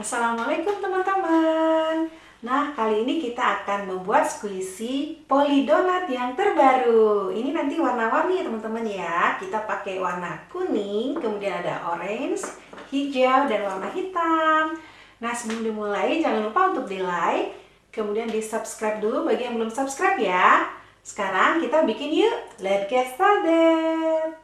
Assalamualaikum teman-teman. Nah, kali ini kita akan membuat squishy poli donat yang terbaru. Ini nanti warna-warni ya teman-teman ya. Kita pakai warna kuning, kemudian ada orange, hijau, dan warna hitam. Nah, sebelum dimulai jangan lupa untuk di like, kemudian di subscribe dulu bagi yang belum subscribe ya. Sekarang kita bikin yuk. Let's get started.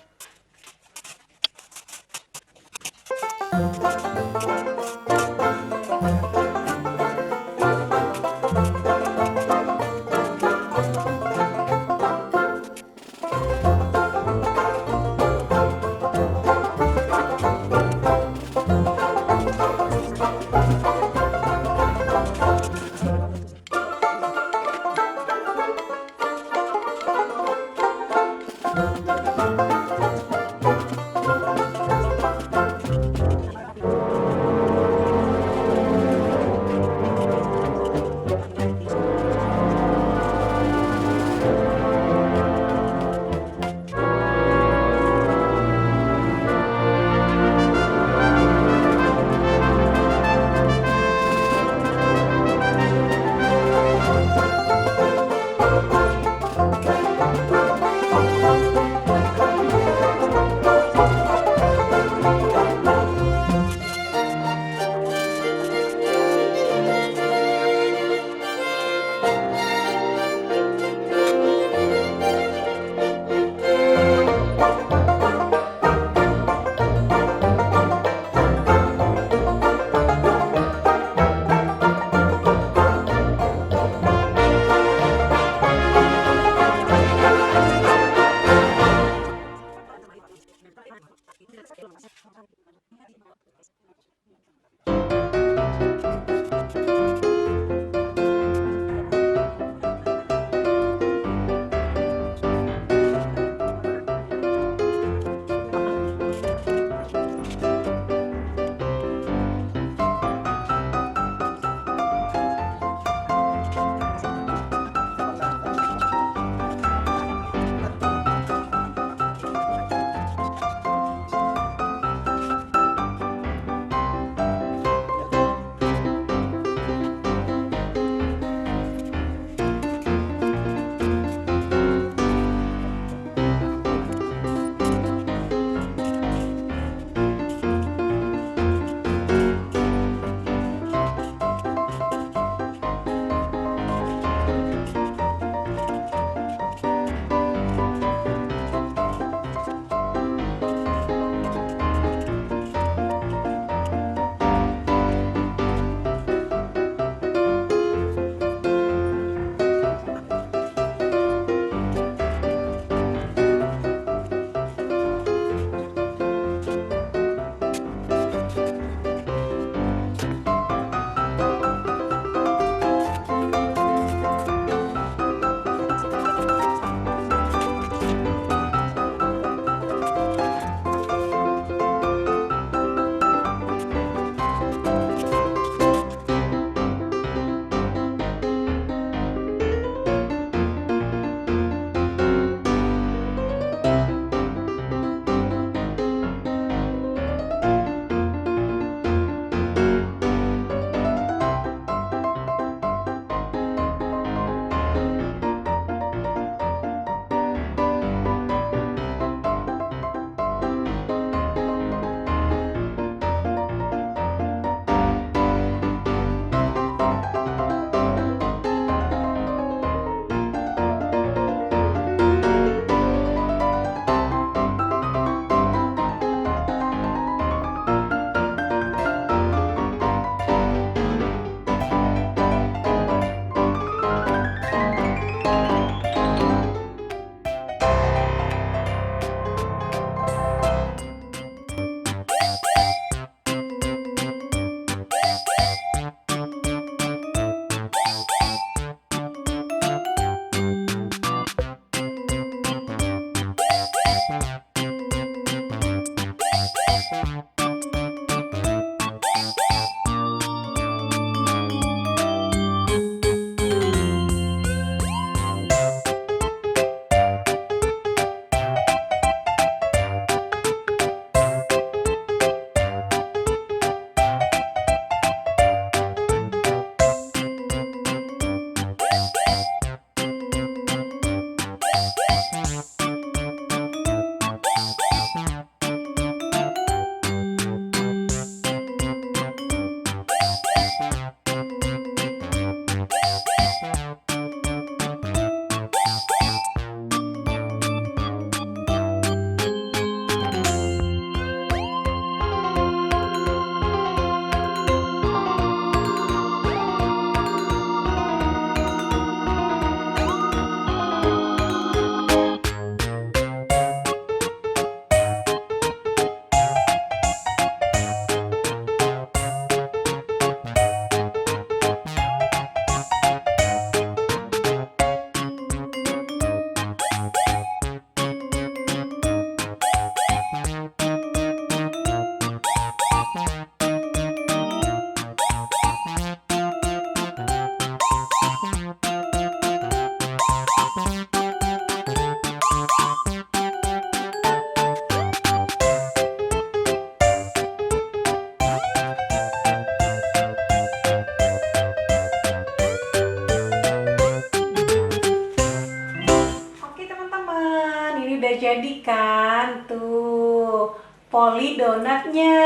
tuh Poli donatnya.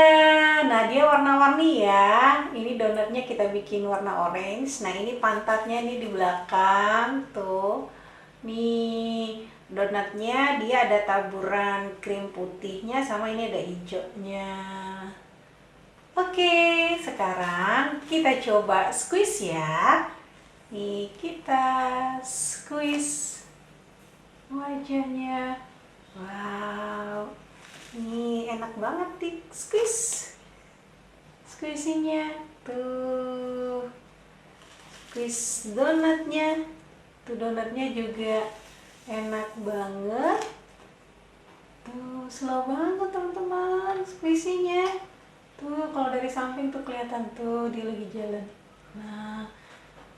Nah, dia warna-warni ya. Ini donatnya kita bikin warna orange. Nah, ini pantatnya nih di belakang tuh. Nih, donatnya dia ada taburan krim putihnya sama ini ada hijaunya. Oke, sekarang kita coba squeeze ya. Nih, kita squeeze wajahnya. Wow, ini enak banget di squeeze-nya. Tuh, squeeze donatnya. Tuh donatnya juga enak banget. Tuh, slow banget teman-teman squeeze-nya. Tuh, kalau dari samping tuh kelihatan tuh dia lagi jalan. Nah,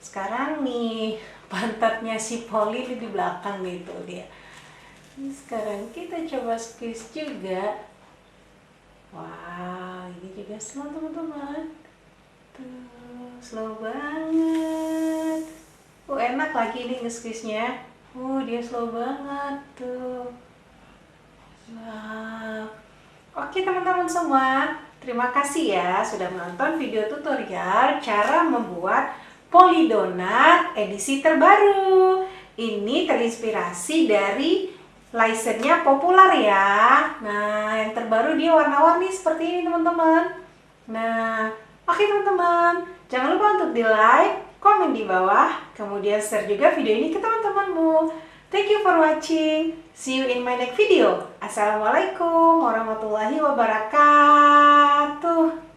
sekarang nih pantatnya si Poli di belakang gitu dia. Sekarang kita coba squeeze juga. Wow, ini juga slow teman-teman. Tuh, slow banget. Enak lagi nih nge-squeeze-nya. Dia slow banget tuh. Wow. Oke teman-teman semua, terima kasih ya sudah menonton video tutorial cara membuat Poli donat edisi terbaru. Ini terinspirasi dari license-nya populer ya. Nah, yang terbaru dia warna-warni seperti ini teman-teman. Nah, oke teman-teman, jangan lupa untuk di like, komen di bawah, kemudian share juga video ini ke teman-temanmu. Thank you for watching. See you in my next video. Assalamualaikum warahmatullahi wabarakatuh.